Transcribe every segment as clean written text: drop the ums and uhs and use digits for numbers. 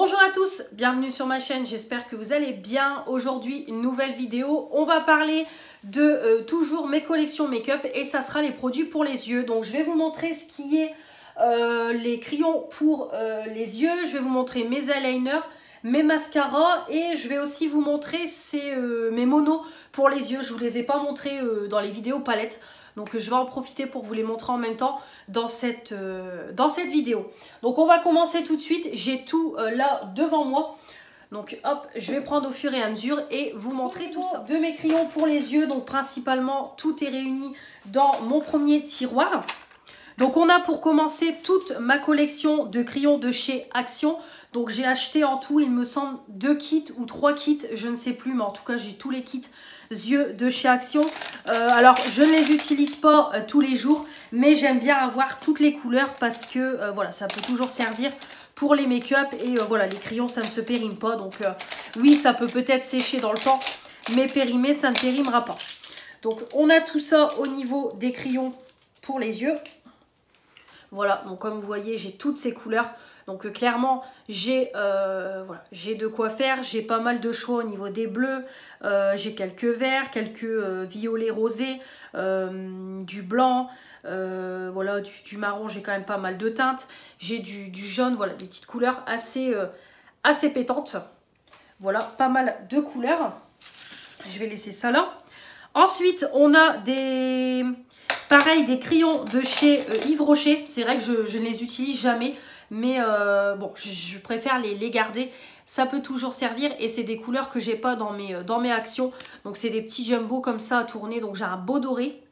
Bonjour à tous, bienvenue sur ma chaîne, j'espère que vous allez bien. Aujourd'hui, une nouvelle vidéo. On va parler de toujours mes collections make-up et ça sera les produits pour les yeux. Donc je vais vous montrer ce qui est les crayons pour les yeux. Je vais vous montrer mes eyeliners, mes mascaras et je vais aussi vous montrer mes monos pour les yeux. Je ne vous les ai pas montrés dans les vidéos palettes. Donc je vais en profiter pour vous les montrer en même temps dans cette vidéo. Donc on va commencer tout de suite. J'ai tout là devant moi. Donc hop, je vais prendre au fur et à mesure et vous montrer tout ça. De mes crayons pour les yeux, donc principalement tout est réuni dans mon premier tiroir. Donc on a pour commencer toute ma collection de crayons de chez Action. Donc j'ai acheté en tout, il me semble, 2 kits ou 3 kits, je ne sais plus, mais en tout cas j'ai tous les kits yeux de chez Action. Alors je ne les utilise pas tous les jours, mais j'aime bien avoir toutes les couleurs parce que voilà, ça peut toujours servir pour les make-up et voilà, les crayons ça ne se périme pas. Donc oui, ça peut peut-être sécher dans le temps, mais périmer ça ne périmera pas. Donc on a tout ça au niveau des crayons pour les yeux. Voilà, donc comme vous voyez, j'ai toutes ces couleurs. Donc clairement, j'ai de quoi faire. J'ai pas mal de choix au niveau des bleus. J'ai quelques verts, quelques violets rosés, du blanc, voilà, du marron. J'ai quand même pas mal de teintes. J'ai du jaune, voilà, des petites couleurs assez pétantes. Voilà, pas mal de couleurs. Je vais laisser ça là. Ensuite, on a pareil, des crayons de chez Yves Rocher. C'est vrai que je ne les utilise jamais. Mais bon, je préfère les garder. Ça peut toujours servir. Et c'est des couleurs que j'ai pas dans mes actions. Donc c'est des petits jumbo comme ça à tourner. Donc j'ai un beau doré.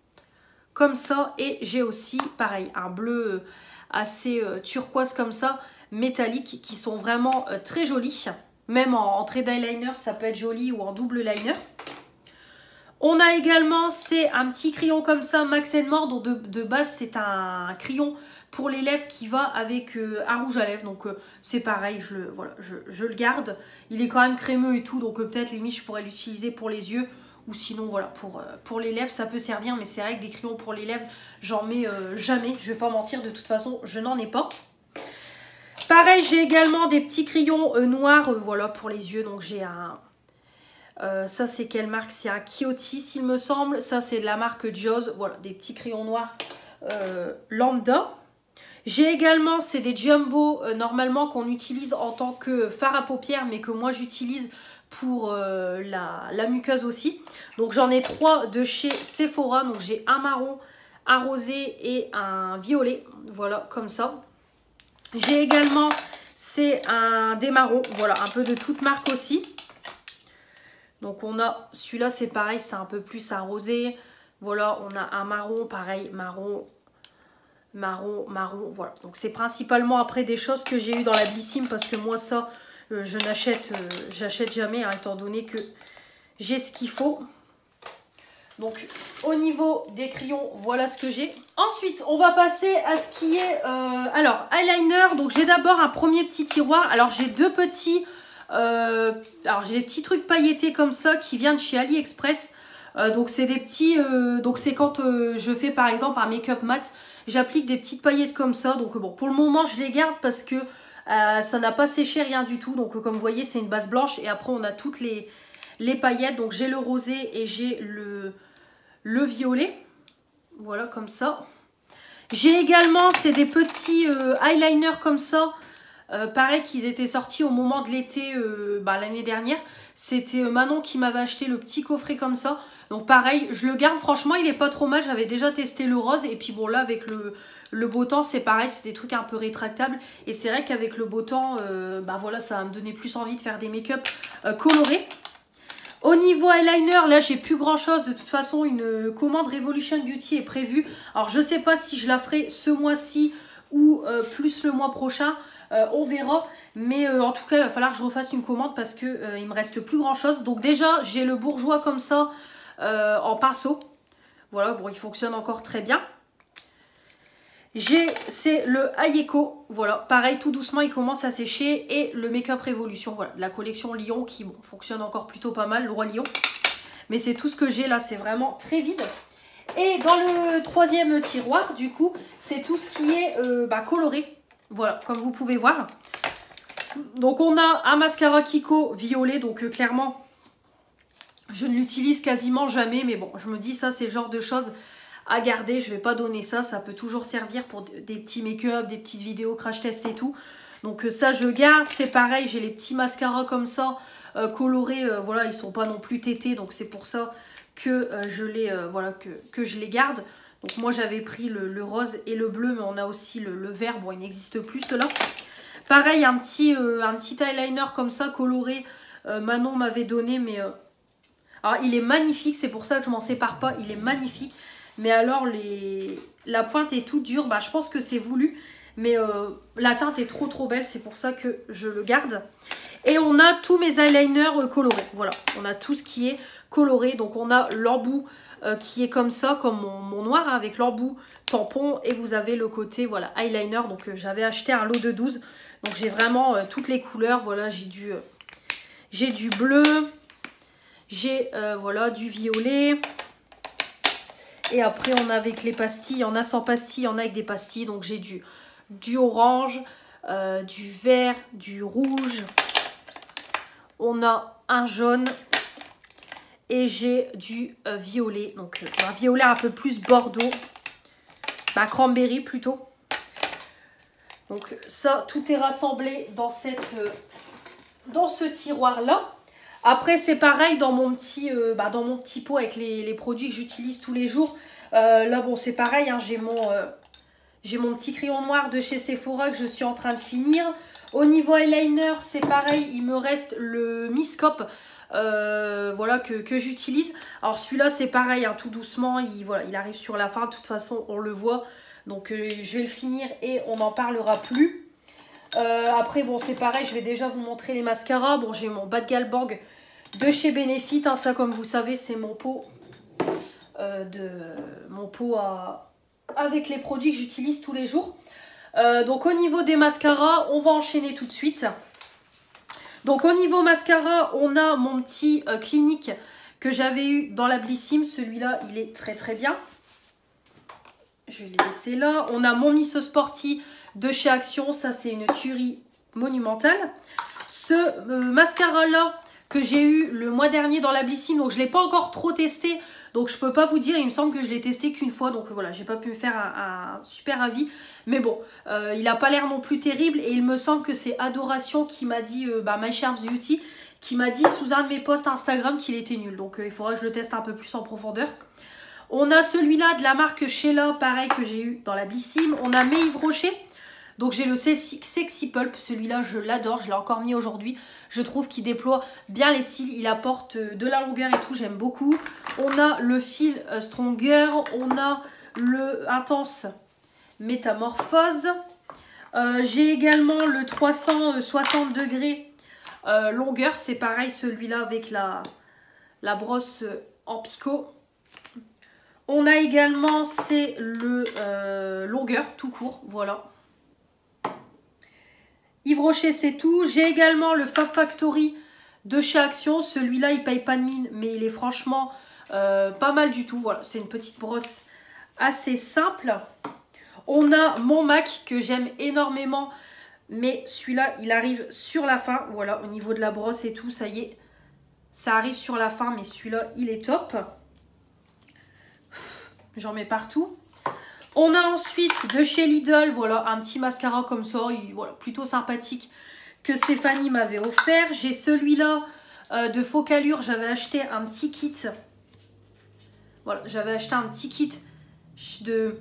Comme ça. Et j'ai aussi, pareil, un bleu assez turquoise comme ça. Métallique. Qui sont vraiment très jolis. Même en trait d'eyeliner, ça peut être joli. Ou en double liner. On a également, c'est un petit crayon comme ça, Max & More, dont de base c'est un crayon pour les lèvres qui va avec un rouge à lèvres. Donc c'est pareil, je le garde. Il est quand même crémeux et tout, donc peut-être limite je pourrais l'utiliser pour les yeux. Ou sinon voilà, pour les lèvres ça peut servir, mais c'est vrai que des crayons pour les lèvres, j'en mets jamais. Je vais pas mentir, de toute façon je n'en ai pas. Pareil, j'ai également des petits crayons noirs, voilà, pour les yeux. Donc j'ai un... ça c'est quelle marque? C'est un Kyotis il me semble. Ça c'est de la marque Jaws. Voilà, des petits crayons noirs lambda. J'ai également, c'est des jumbo normalement qu'on utilise en tant que fard à paupières, mais que moi j'utilise pour la muqueuse aussi. Donc j'en ai 3 de chez Sephora. Donc j'ai un marron, un rosé et un violet. Voilà, comme ça. J'ai également, c'est des marrons. Voilà, un peu de toute marque aussi. Donc on a, celui-là c'est pareil, c'est un peu plus un rosé. Voilà, on a un marron, pareil, marron, voilà. Donc c'est principalement après des choses que j'ai eu dans la Blissim parce que moi ça, j'achète jamais, hein, étant donné que j'ai ce qu'il faut. Donc au niveau des crayons, voilà ce que j'ai. Ensuite, on va passer à ce qui est, alors eyeliner. Donc j'ai d'abord un premier petit tiroir. Alors j'ai deux petits... alors j'ai des petits trucs pailletés comme ça qui viennent de chez AliExpress. Donc c'est des petits, donc c'est quand je fais par exemple un make-up mat, j'applique des petites paillettes comme ça. Donc bon, pour le moment je les garde parce que ça n'a pas séché, rien du tout. Donc comme vous voyez, c'est une base blanche et après on a toutes les paillettes. Donc j'ai le rosé et j'ai le violet. Voilà, comme ça. J'ai également, c'est des petits eyeliners comme ça. Pareil qu'ils étaient sortis au moment de l'été l'année dernière. C'était Manon qui m'avait acheté le petit coffret comme ça. Donc pareil, je le garde. Franchement, il est pas trop mal. J'avais déjà testé le rose. Et puis bon, là, avec le beau temps, c'est pareil. C'est des trucs un peu rétractables. Et c'est vrai qu'avec le beau temps, voilà, ça va me donner plus envie de faire des make-up colorés. Au niveau eyeliner, là, j'ai plus grand chose. De toute façon, une commande Revolution Beauty est prévue. Alors, je sais pas si je la ferai ce mois-ci ou plus le mois prochain. On verra, mais en tout cas il va falloir que je refasse une commande parce que il me reste plus grand chose. Donc déjà j'ai le bourgeois comme ça en pinceau, voilà, bon, il fonctionne encore très bien. C'est le Ayeko, voilà, pareil, tout doucement il commence à sécher. Et le Make-up Révolution, voilà, de la collection Lion qui bon, fonctionne encore plutôt pas mal, le Roi Lion. Mais c'est tout ce que j'ai là, c'est vraiment très vide. Et dans le troisième tiroir du coup, c'est tout ce qui est coloré. Voilà, comme vous pouvez voir. Donc on a un mascara Kiko violet, donc clairement je ne l'utilise quasiment jamais, mais bon, je me dis ça c'est le genre de choses à garder, je vais pas donner ça, ça peut toujours servir pour des petits make-up, des petites vidéos crash test et tout. Donc ça je garde, c'est pareil, j'ai les petits mascaras comme ça, colorés, voilà, ils sont pas non plus tétés, donc c'est pour ça que voilà, que je les garde. Donc moi j'avais pris le rose et le bleu, mais on a aussi le vert, bon il n'existe plus cela. Pareil, un petit eyeliner comme ça, coloré, Manon m'avait donné, mais... alors il est magnifique, c'est pour ça que je m'en sépare pas, il est magnifique. Mais alors la pointe est toute dure, bah, je pense que c'est voulu. Mais la teinte est trop belle, c'est pour ça que je le garde. Et on a tous mes eyeliners colorés, voilà. On a tout ce qui est coloré, donc on a l'embout qui est comme ça, comme mon noir, hein, avec l'embout tampon. Et vous avez le côté, voilà, eyeliner, donc j'avais acheté un lot de 12. Donc j'ai vraiment toutes les couleurs, voilà, j'ai du bleu, j'ai voilà, du violet. Et après on a avec les pastilles, il y en a sans pastilles, il y en a avec des pastilles. Donc j'ai du orange, du vert, du rouge. On a un jaune et j'ai du violet. Donc un violet un peu plus bordeaux, bah, cranberry plutôt. Donc ça, tout est rassemblé dans ce tiroir là. Après c'est pareil dans mon petit pot avec les produits que j'utilise tous les jours. Là bon c'est pareil, hein, j'ai mon petit crayon noir de chez Sephora que je suis en train de finir. Au niveau eyeliner c'est pareil, il me reste le Miscope voilà, que j'utilise. Alors celui-là c'est pareil, hein, tout doucement, voilà, il arrive sur la fin, de toute façon on le voit. Donc je vais le finir et on n'en parlera plus. Après bon c'est pareil, je vais déjà vous montrer les mascaras. Bon j'ai mon Bad Gal Bang de chez Benefit, hein, ça comme vous savez c'est mon pot avec les produits que j'utilise tous les jours. Donc au niveau des mascaras, on va enchaîner tout de suite. Donc au niveau mascara, on a mon petit Clinique que j'avais eu dans la Blissim. Celui-là il est très bien. Je vais les laisser là. On a mon Miss Sporty de chez Action. Ça, c'est une tuerie monumentale. Ce mascara là que j'ai eu le mois dernier dans la Blissim. Donc, je ne l'ai pas encore trop testé. Donc, je ne peux pas vous dire. Il me semble que je l'ai testé qu'une fois. Donc, voilà, j'ai pas pu me faire un super avis. Mais bon, il n'a pas l'air non plus terrible. Et il me semble que c'est Adoration qui m'a dit, My Charms Beauty, qui m'a dit sous un de mes posts Instagram qu'il était nul. Donc, il faudra que je le teste un peu plus en profondeur. On a celui-là de la marque Sheila, pareil que j'ai eu dans la Blissim. On a mes Yves Rocher. Donc j'ai le Sexy Pulp. Celui-là, je l'adore. Je l'ai encore mis aujourd'hui. Je trouve qu'il déploie bien les cils. Il apporte de la longueur et tout. J'aime beaucoup. On a le fil Stronger. On a le Intense Métamorphose. J'ai également le 360 degrés longueur. C'est pareil, celui-là avec la brosse en picot. On a également, c'est le longueur tout court, voilà. Yves Rocher, c'est tout. J'ai également le Fab Factory de chez Action. Celui-là, il paye pas de mine, mais il est franchement pas mal du tout. Voilà, c'est une petite brosse assez simple. On a mon MAC que j'aime énormément, mais celui-là, il arrive sur la fin. Voilà, au niveau de la brosse et tout, ça y est, ça arrive sur la fin, mais celui-là, il est top. J'en mets partout. On a ensuite de chez Lidl, voilà, un petit mascara comme ça, voilà, plutôt sympathique, que Stéphanie m'avait offert. J'ai celui-là de Focallure, j'avais acheté un petit kit. Voilà, j'avais acheté un petit kit de...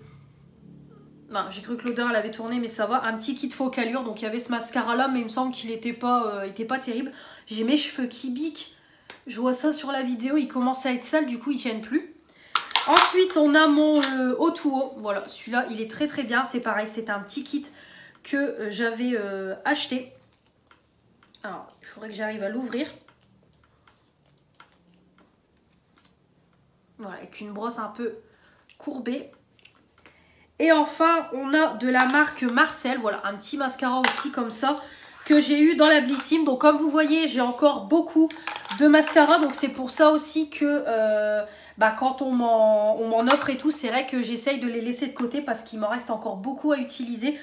Non, j'ai cru que l'odeur elle avait tourné, mais ça va. Un petit kit Focallure, donc il y avait ce mascara-là, mais il me semble qu'il n'était pas terrible. J'ai mes cheveux qui biquent. Je vois ça sur la vidéo, ils commencent à être sales, du coup ils tiennent plus. Ensuite, on a mon O2O. Voilà, celui-là, il est très bien. C'est pareil, c'est un petit kit que j'avais acheté. Alors, il faudrait que j'arrive à l'ouvrir. Voilà, avec une brosse un peu courbée. Et enfin, on a de la marque Marcel. Voilà, un petit mascara aussi comme ça que j'ai eu dans la Blissim. Donc, comme vous voyez, j'ai encore beaucoup de mascara. Donc, c'est pour ça aussi que... quand on m'en offre et tout, c'est vrai que j'essaye de les laisser de côté parce qu'il m'en reste encore beaucoup à utiliser.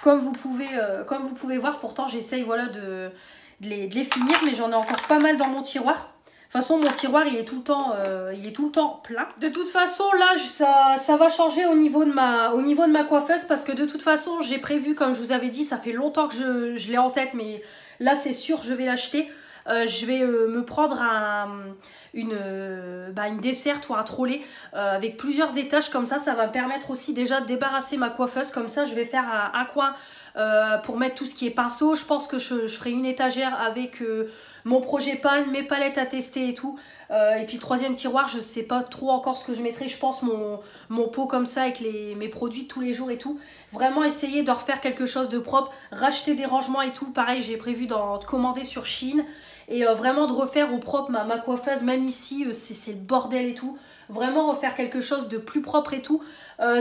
comme vous pouvez voir, pourtant j'essaye voilà, de les finir, mais j'en ai encore pas mal dans mon tiroir. De toute façon, mon tiroir, il est tout le temps plein. De toute façon, là, ça va changer au niveau de ma coiffeuse, parce que de toute façon, j'ai prévu, comme je vous avais dit, ça fait longtemps que je l'ai en tête, mais là, c'est sûr, je vais l'acheter. Je vais me prendre une desserte ou un trolley avec plusieurs étages, comme ça va me permettre aussi déjà de débarrasser ma coiffeuse. Comme ça, je vais faire un coin pour mettre tout ce qui est pinceau. Je pense que je ferai une étagère avec mon projet pan, mes palettes à tester et tout. Et puis troisième tiroir, je sais pas trop encore ce que je mettrai. Je pense mon pot comme ça avec mes produits tous les jours et tout. Vraiment essayer de refaire quelque chose de propre, racheter des rangements et tout. Pareil, j'ai prévu de commander sur Shein. Et vraiment de refaire au propre ma coiffeuse, même ici, c'est le bordel et tout. Vraiment refaire quelque chose de plus propre et tout.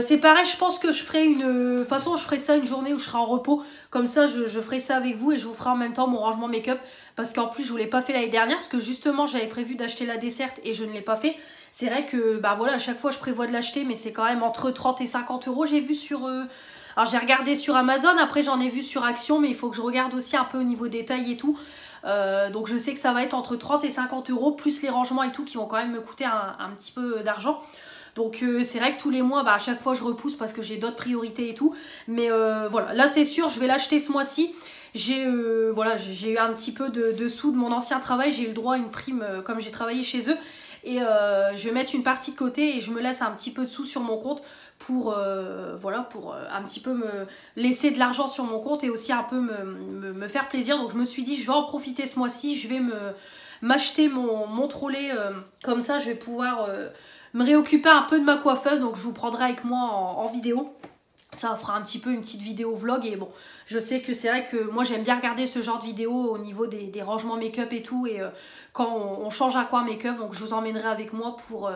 C'est pareil, je pense que je ferai de toute façon, je ferai ça une journée où je serai en repos. Comme ça, je ferai ça avec vous et je vous ferai en même temps mon rangement make-up. Parce qu'en plus, je ne l'ai pas fait l'année dernière. Parce que justement, j'avais prévu d'acheter la desserte et je ne l'ai pas fait. C'est vrai que, bah voilà, à chaque fois, je prévois de l'acheter. Mais c'est quand même entre 30 et 50 euros. J'ai vu sur... Alors, j'ai regardé sur Amazon. Après, j'en ai vu sur Action. Mais il faut que je regarde aussi un peu au niveau des tailles et tout. Donc je sais que ça va être entre 30 et 50 euros plus les rangements et tout qui vont quand même me coûter un petit peu d'argent. Donc c'est vrai que tous les mois, à chaque fois je repousse parce que j'ai d'autres priorités et tout. Mais voilà, là c'est sûr, je vais l'acheter ce mois-ci. J'ai eu un petit peu de sous de mon ancien travail, j'ai eu le droit à une prime comme j'ai travaillé chez eux. Et je vais mettre une partie de côté et je me laisse un petit peu de sous sur mon compte pour un petit peu me laisser de l'argent sur mon compte et aussi un peu me faire plaisir. Donc je me suis dit je vais en profiter ce mois-ci, je vais m'acheter mon trolley, comme ça je vais pouvoir me réoccuper un peu de ma coiffeuse. Donc je vous prendrai avec moi en vidéo. Ça fera un petit peu une petite vidéo vlog. Et bon, je sais que c'est vrai que moi j'aime bien regarder ce genre de vidéo au niveau des rangements make-up et tout. Et quand on change un coin make-up, donc je vous emmènerai avec moi pour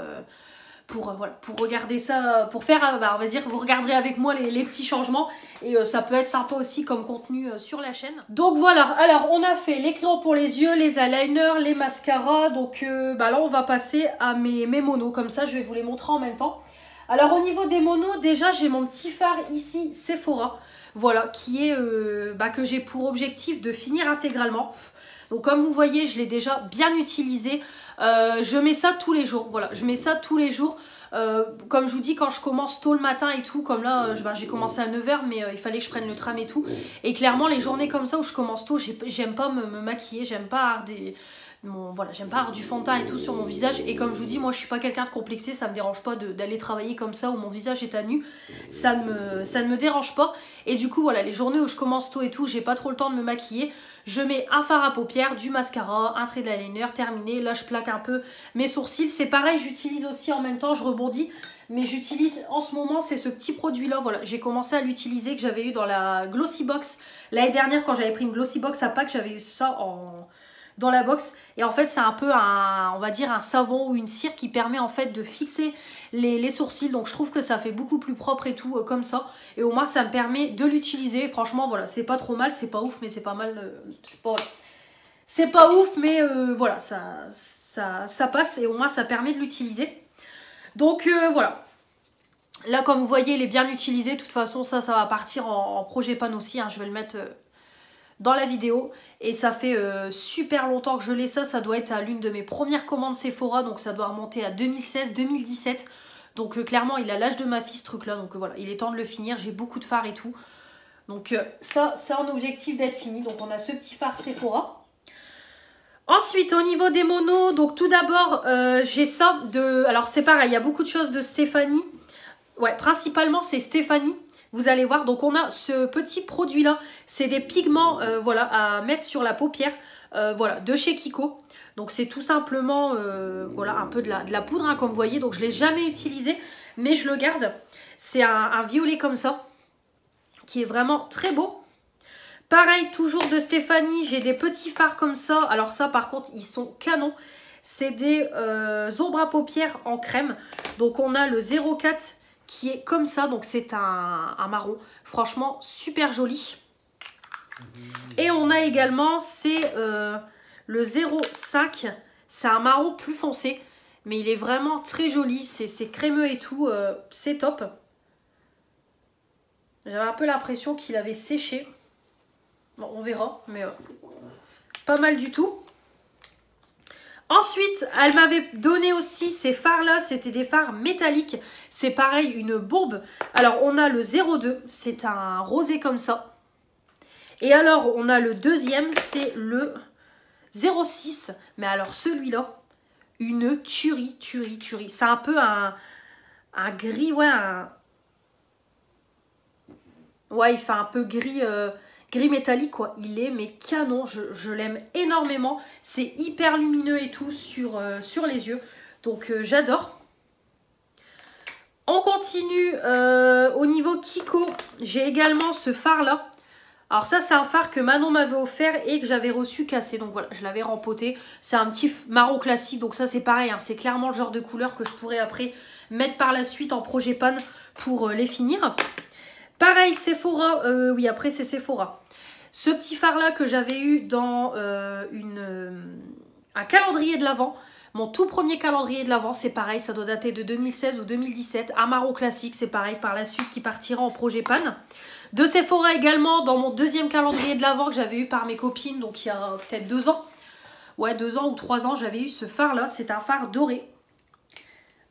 regarder ça, pour faire, on va dire, vous regarderez avec moi les petits changements. Et ça peut être sympa aussi comme contenu sur la chaîne. Donc voilà, alors on a fait les crayons pour les yeux, les eyeliners, les mascaras. Donc là on va passer à mes monos. Comme ça je vais vous les montrer en même temps. Alors au niveau des monos, déjà j'ai mon petit phare ici Sephora, voilà, qui est que j'ai pour objectif de finir intégralement. Donc comme vous voyez, je l'ai déjà bien utilisé. Je mets ça tous les jours, voilà, je mets ça tous les jours. Comme je vous dis, quand je commence tôt le matin et tout, comme là j'ai commencé à 9 h, mais il fallait que je prenne le tram et tout. Et clairement les journées comme ça où je commence tôt, j'aime pas me maquiller, j'aime pas j'aime pas avoir du fond de teint et tout sur mon visage. Et comme je vous dis, moi je suis pas quelqu'un de complexé, ça me dérange pas d'aller travailler comme ça où mon visage est à nu, ça ne me dérange pas. Et du coup voilà, les journées où je commence tôt et tout, j'ai pas trop le temps de me maquiller, je mets un fard à paupières, du mascara, un trait d'eyeliner, terminé. Là je plaque un peu mes sourcils, c'est pareil, j'utilise aussi en même temps, je rebondis, mais j'utilise en ce moment, c'est ce petit produit là, voilà, j'ai commencé à l'utiliser, que j'avais eu dans la Glossy Box l'année dernière quand j'avais pris une Glossy Box à Pâques, j'avais eu ça dans la box. Et en fait c'est un peu on va dire un savon ou une cire qui permet en fait de fixer les sourcils. Donc je trouve que ça fait beaucoup plus propre et tout comme ça. Et au moins ça me permet de l'utiliser. Franchement voilà, c'est pas trop mal, c'est pas ouf mais c'est pas mal. C'est pas ouf mais voilà, ça passe et au moins ça permet de l'utiliser. Donc voilà. Là comme vous voyez il est bien utilisé. De toute façon ça va partir en projet pan aussi, hein. Je vais le mettre dans la vidéo. Et ça fait super longtemps que je l'ai, ça doit être à l'une de mes premières commandes Sephora, donc ça doit remonter à 2016-2017. Donc clairement il a l'âge de ma fille ce truc là, donc voilà, il est temps de le finir, j'ai beaucoup de fards et tout. Donc ça c'est un objectif d'être fini, donc on a ce petit fard Sephora. Ensuite au niveau des monos, donc tout d'abord j'ai ça de... Alors c'est pareil, il y a beaucoup de choses de Stéphanie. Ouais, principalement c'est Stéphanie. Vous allez voir, donc on a ce petit produit là, c'est des pigments voilà, à mettre sur la paupière, voilà, de chez Kiko. Donc c'est tout simplement voilà, un peu de la poudre, hein, comme vous voyez. Donc je ne l'ai jamais utilisé, mais je le garde. C'est un violet comme ça, qui est vraiment très beau. Pareil, toujours de Stéphanie, j'ai des petits fards comme ça. Alors ça par contre, ils sont canons. C'est des ombres à paupières en crème. Donc on a le 04 qui est comme ça, donc c'est un marron, franchement super joli. Et on a également, c'est le 05, c'est un marron plus foncé, mais il est vraiment très joli, c'est crémeux et tout, c'est top. J'avais un peu l'impression qu'il avait séché. Bon, on verra, mais pas mal du tout. Ensuite, elle m'avait donné aussi ces fards-là. C'était des fards métalliques. C'est pareil, une bombe. Alors, on a le 02. C'est un rosé comme ça. Et alors, on a le deuxième. C'est le 06. Mais alors, celui-là, une tuerie. C'est un peu un gris, ouais, ouais, il fait un peu gris, gris métallique, quoi. Il est, mais canon, je l'aime énormément. C'est hyper lumineux et tout sur les yeux. Donc, j'adore. On continue au niveau Kiko. J'ai également ce phare-là. Alors ça, c'est un phare que Manon m'avait offert et que j'avais reçu cassé. Donc voilà, je l'avais rempoté. C'est un petit marron classique. Donc ça, c'est pareil. Hein, c'est clairement le genre de couleur que je pourrais après mettre par la suite en projet pan pour les finir. Pareil, Sephora. Oui, après, c'est Sephora. Ce petit phare-là que j'avais eu dans un calendrier de l'Avent. Mon tout premier calendrier de l'Avent, c'est pareil. Ça doit dater de 2016 ou 2017. Un marron classique, c'est pareil. Par la suite, qui partira en projet pan. De Sephora également, dans mon deuxième calendrier de l'Avent que j'avais eu par mes copines, donc il y a peut-être 2 ans. Ouais, 2 ans ou 3 ans, j'avais eu ce phare-là. C'est un phare doré.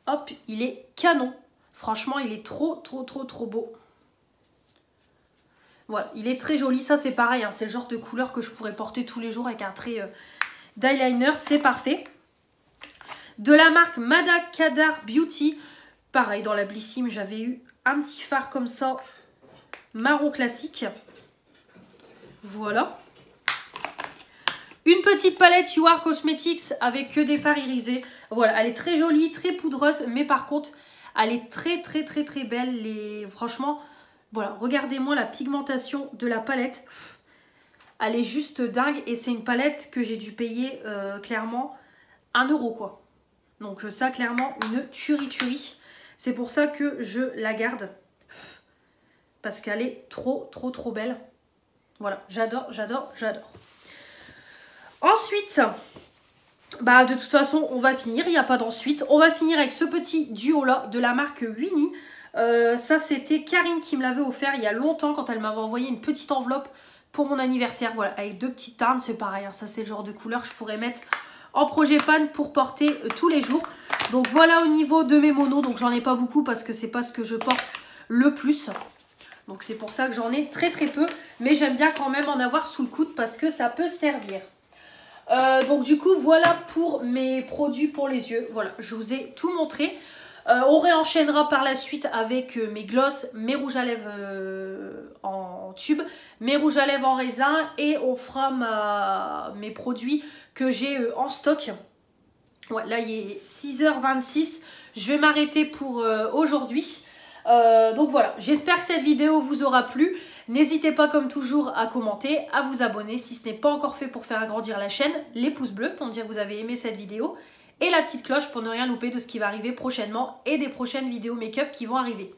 Hop, il est canon. Franchement, il est trop beau. Voilà, il est très joli. Ça, c'est pareil. Hein, c'est le genre de couleur que je pourrais porter tous les jours avec un trait d'eyeliner. C'est parfait. De la marque Madakadar Beauty. Pareil, dans la Blissim, j'avais eu un petit phare comme ça. Marron classique. Voilà. Une petite palette You Are Cosmetics avec que des fards irisés. Voilà, elle est très jolie, très poudreuse, mais par contre, elle est très belle. Franchement, voilà, regardez-moi la pigmentation de la palette. Elle est juste dingue et c'est une palette que j'ai dû payer clairement 1 € quoi. Donc ça, clairement, une tuerie. C'est pour ça que je la garde. Parce qu'elle est trop belle. Voilà, j'adore. Ensuite, bah de toute façon, on va finir. Il n'y a pas d'ensuite. On va finir avec ce petit duo-là de la marque Winnie. Ça, c'était Karine qui me l'avait offert il y a longtemps quand elle m'avait envoyé une petite enveloppe pour mon anniversaire. Voilà, avec 2 petites tarnes, c'est pareil. Hein, ça, c'est le genre de couleur que je pourrais mettre en projet pan pour porter tous les jours. Donc voilà au niveau de mes monos. Donc j'en ai pas beaucoup parce que c'est pas ce que je porte le plus. Donc c'est pour ça que j'en ai très peu. Mais j'aime bien quand même en avoir sous le coude parce que ça peut servir. Donc du coup voilà pour mes produits pour les yeux. Voilà, je vous ai tout montré. On réenchaînera par la suite avec mes glosses, mes rouges à lèvres en tube, mes rouges à lèvres en raisin. Et on fera mes produits que j'ai en stock. Ouais, là il est 6h26. Je vais m'arrêter pour aujourd'hui. Donc voilà, j'espère que cette vidéo vous aura plu. N'hésitez pas comme toujours à commenter, à vous abonner si ce n'est pas encore fait pour faire agrandir la chaîne, les pouces bleus pour me dire que vous avez aimé cette vidéo et la petite cloche pour ne rien louper de ce qui va arriver prochainement et des prochaines vidéos make-up qui vont arriver.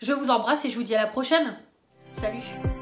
Je vous embrasse et je vous dis à la prochaine. Salut!